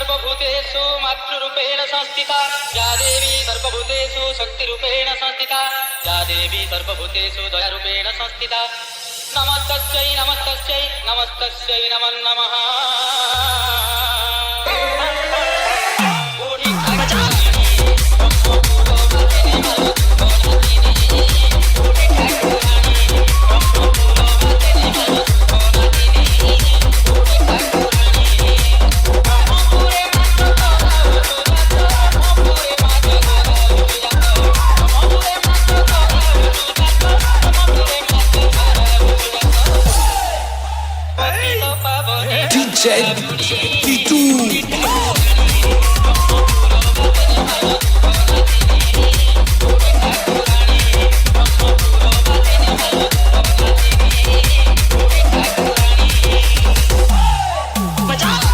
सर्वभूतेषु मातृरूपेण संस्थिता या देवी सर्वभूतेषु शक्तिरूपेण संस्थिता या देवी सर्वभूतेषु दयारूपेण संस्थिता नमस्तस्यै नमस्तस्यै नमस्तस्यै नमो नमः। DJ Titu